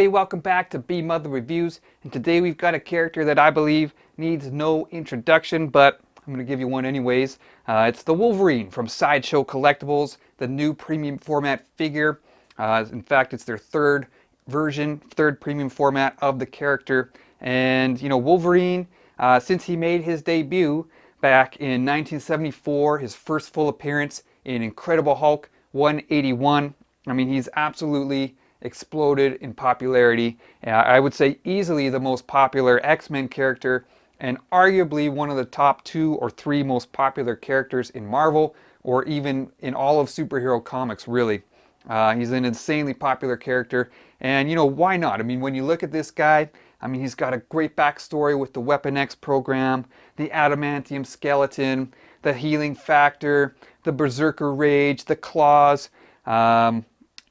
Hey, welcome back to B Mother Reviews, and today we've got a character that I believe needs no introduction, but I'm going to give you one anyways. It's the Wolverine from Sideshow Collectibles, the new premium format figure. In fact, it's their third version, third premium format of the character. And, you know, Wolverine, since he made his debut back in 1974, his first full appearance in Incredible Hulk 181, I mean, he's absolutely exploded in popularity. I would say easily the most popular X-Men character and arguably one of the top 2 or 3 most popular characters in Marvel or even in all of superhero comics, really. He's an insanely popular character, and you know, why not? I mean, when you look at this guy, I mean, he's got a great backstory with the Weapon X program, the adamantium skeleton, the healing factor, the berserker rage, the claws.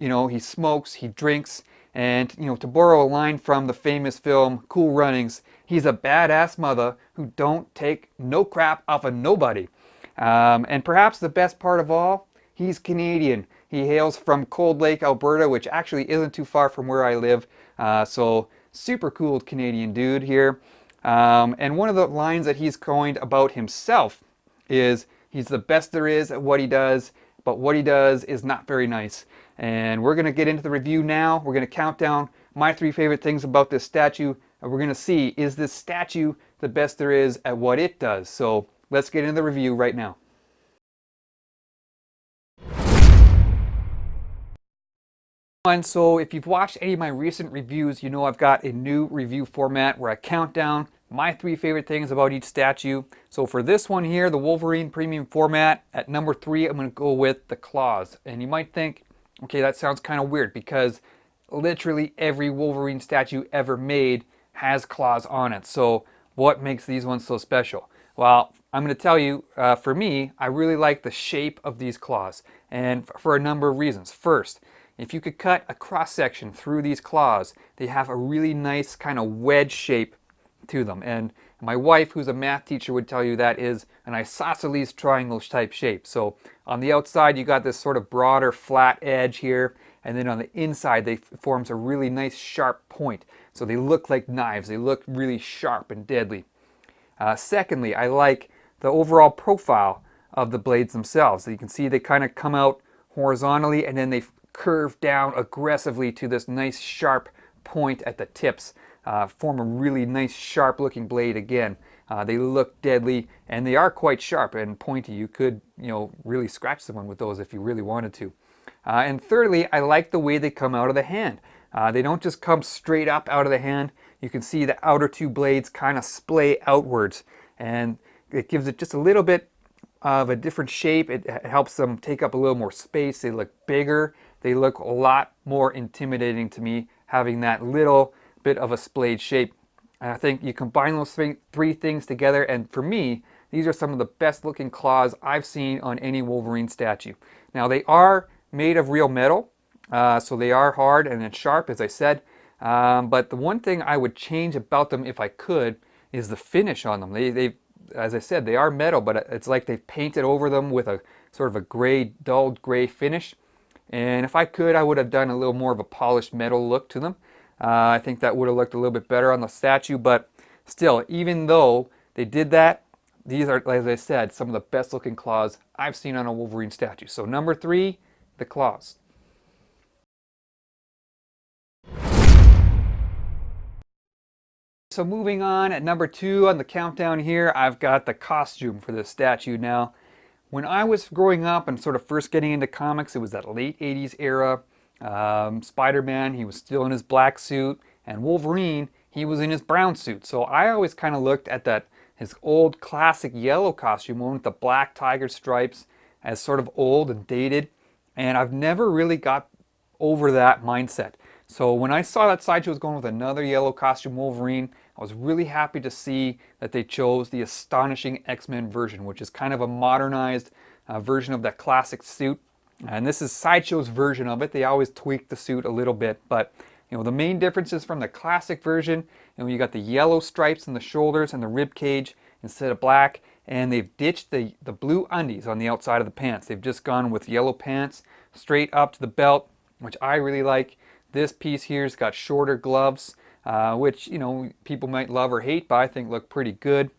You know, he smokes, he drinks, and, you know, to borrow a line from the famous film Cool Runnings, he's a badass mother who don't take no crap off of nobody. And perhaps the best part of all, he's Canadian. He hails from Cold Lake, Alberta, which actually isn't too far from where I live. So super cool Canadian dude here. And one of the lines that he's coined about himself is he's the best there is at what he does, but what he does is not very nice. And we're going to get into the review now. We're going to count down my 3 favorite things about this statue, and we're going to see, is this statue the best there is at what it does? So let's get into the review right now. So if you've watched any of my recent reviews, you know I've got a new review format where I count down my 3 favorite things about each statue. So for this one here, the Wolverine Premium format, at number 3, I'm going to go with the claws. And you might think, okay, that sounds kind of weird because literally every Wolverine statue ever made has claws on it. So what makes these ones so special? Well, I'm going to tell you, for me, I really like the shape of these claws, and for a number of reasons. First, if you could cut a cross section through these claws, they have a really nice kind of wedge shape to them. And my wife, who's a math teacher, would tell you that is an isosceles triangle type shape. So on the outside, you got this sort of broader flat edge here, and then on the inside, they forms a really nice sharp point. So they look like knives. They look really sharp and deadly. Secondly, I like the overall profile of the blades themselves. So you can see they kind of come out horizontally, and then they curve down aggressively to this nice sharp point at the tips. Form a really nice sharp looking blade again. They look deadly, and they are quite sharp and pointy. You could, you know, really scratch someone with those if you really wanted to. And thirdly, I like the way they come out of the hand. They don't just come straight up out of the hand. You can see the outer 2 blades kind of splay outwards, and it gives it just a little bit of a different shape. It helps them take up a little more space. They look bigger. They look a lot more intimidating to me, having that little bit of a splayed shape. And I think you combine those 3 things together, and for me, these are some of the best looking claws I've seen on any Wolverine statue. Now, they are made of real metal, so they are hard and sharp, as I said. But the one thing I would change about them if I could is the finish on them. They, as I said, they are metal, but it's like they've painted over them with a sort of a gray, dulled gray finish. And if I could, I would have done a little more of a polished metal look to them. I think that would have looked a little bit better on the statue, but still, even though they did that, these are, as I said, some of the best looking claws I've seen on a Wolverine statue. So number 3, the claws. So moving on, at number 2 on the countdown here, I've got the costume for this statue. Now, when I was growing up and sort of first getting into comics, it was that late 80s era. Spider-Man, he was still in his black suit, and Wolverine, he was in his brown suit. So I always kind of looked at that, his old classic yellow costume, one with the black tiger stripes, as sort of old and dated, and I've never really got over that mindset. So when I saw that Sideshow was going with another yellow costume Wolverine, I was really happy to see that they chose the Astonishing X-Men version, which is kind of a modernized version of that classic suit. And this is Sideshow's version of it. They always tweak the suit a little bit, but you know, the main differences from the classic version, you know, you got the yellow stripes in the shoulders and the rib cage instead of black, and they've ditched the blue undies on the outside of the pants. They've just gone with yellow pants straight up to the belt, which I really like. This piece here's got shorter gloves, which, you know, people might love or hate, but I think look pretty good.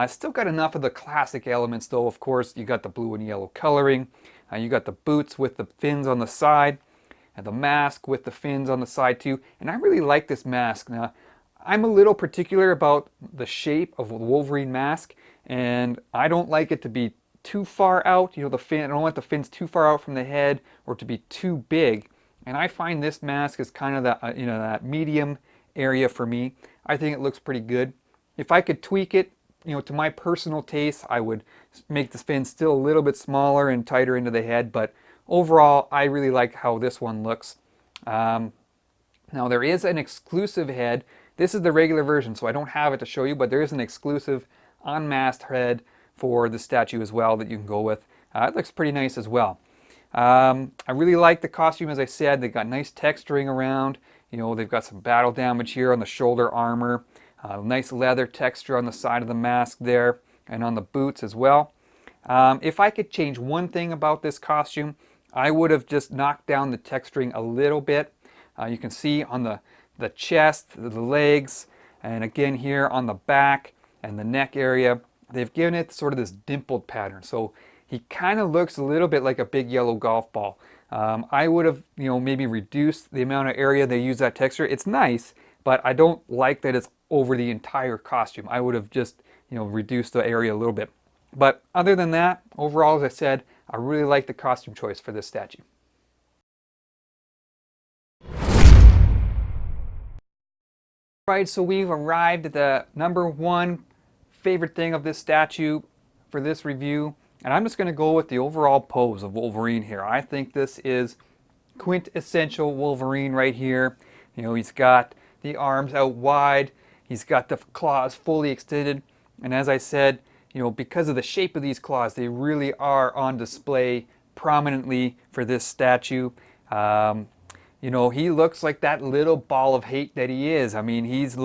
Still got enough of the classic elements though. Of course, you got the blue and yellow coloring. You got the boots with the fins on the side, and the mask with the fins on the side too. And I really like this mask. Now, I'm a little particular about the shape of the Wolverine mask, and I don't like it to be too far out. You know, the fin, I don't want the fins too far out from the head or to be too big. And I find this mask is kind of that, you know, that medium area for me. I think it looks pretty good. If I could tweak it, you know, to my personal taste, I would make the fins still a little bit smaller and tighter into the head, but overall, I really like how this one looks. Now there is an exclusive head. This is the regular version, so I don't have it to show you, but there is an exclusive unmasked head for the statue as well that you can go with. It looks pretty nice as well. I really like the costume, as I said. They've got nice texturing around. You know, they've got some battle damage here on the shoulder armor. Nice leather texture on the side of the mask there and on the boots as well. If I could change one thing about this costume, I would have just knocked down the texturing a little bit. You can see on the chest, the legs, and again here on the back and the neck area, they've given it sort of this dimpled pattern. So he kind of looks a little bit like a big yellow golf ball. I would have, you know, maybe reduced the amount of area they use that texture. It's nice, but I don't like that it's over the entire costume. I would have just, you know, reduced the area a little bit. But other than that, overall, as I said, I really like the costume choice for this statue. Alright, so we've arrived at the #1 favorite thing of this statue for this review. And I'm just going to go with the overall pose of Wolverine here. I think this is quintessential Wolverine right here. You know, he's got the arms out wide. He's got the claws fully extended. And as I said, you know, because of the shape of these claws, they really are on display prominently for this statue. You know, he looks like that little ball of hate that he is. I mean, he's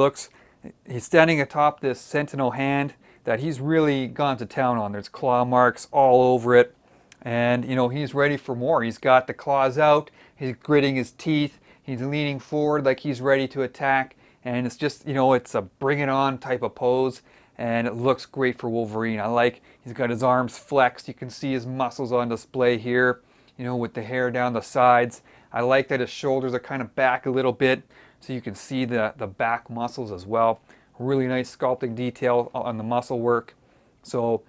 standing atop this sentinel hand that he's really gone to town on. There's claw marks all over it. And, you know, he's ready for more. He's got the claws out. He's gritting his teeth. He's leaning forward like he's ready to attack. And it's just, you know, it's a bring it on type of pose. And it looks great for Wolverine. I like, he's got his arms flexed. You can see his muscles on display here, you know, with the hair down the sides. I like that his shoulders are kind of back a little bit, so you can see the back muscles as well. Really nice sculpting detail on the muscle work. So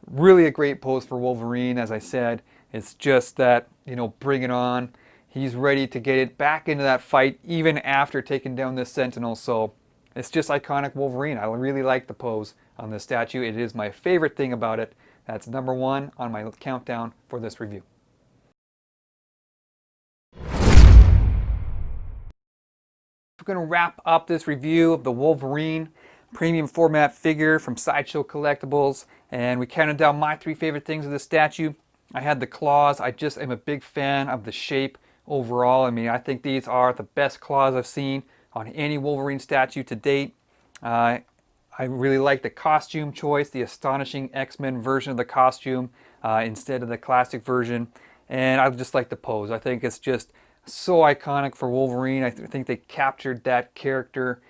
really a great pose for Wolverine, as I said. It's just that, you know, bring it on. He's ready to get it back into that fight even after taking down this Sentinel. So it's just iconic Wolverine. I really like the pose on this statue. It is my favorite thing about it. That's #1 on my countdown for this review. We're going to wrap up this review of the Wolverine premium format figure from Sideshow Collectibles, and we counted down my 3 favorite things of this statue. I had the claws. I just am a big fan of the shape overall. I mean, I think these are the best claws I've seen on any Wolverine statue to date. I really like the costume choice, the astonishing X-Men version of the costume instead of the classic version, and I just like the pose. I think it's just so iconic for Wolverine. I think they captured that character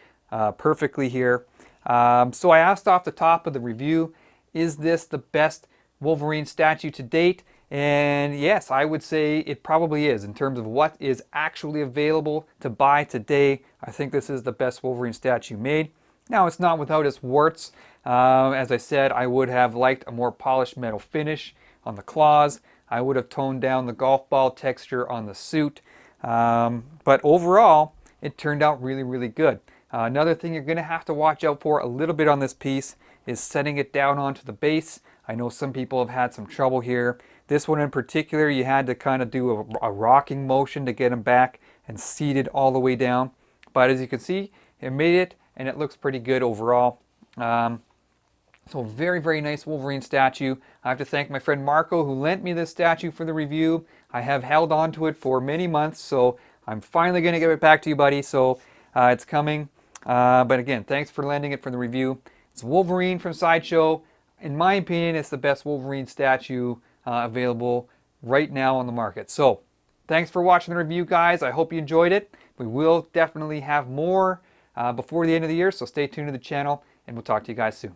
perfectly here. So I asked off the top of the review, is this the best Wolverine statue to date? And yes, I would say it probably is. In terms of what is actually available to buy today, I think this is the best Wolverine statue made. Now, it's not without its warts. As I said, I would have liked a more polished metal finish on the claws. I would have toned down the golf ball texture on the suit. But overall, it turned out really, really good. Another thing you're going to have to watch out for a little bit on this piece is setting it down onto the base. I know some people have had some trouble here. This one in particular, you had to kind of do a rocking motion to get them back and seat it all the way down. But as you can see, it made it, and it looks pretty good overall. So very, very nice Wolverine statue. I have to thank my friend Marco who lent me this statue for the review. I have held on to it for many months, so I'm finally going to give it back to you, buddy. So it's coming. But again, thanks for lending it for the review. It's Wolverine from Sideshow. In my opinion, it's the best Wolverine statue available right now on the market. So thanks for watching the review, guys. I hope you enjoyed it. We will definitely have more before the end of the year, so stay tuned to the channel, and we'll talk to you guys soon.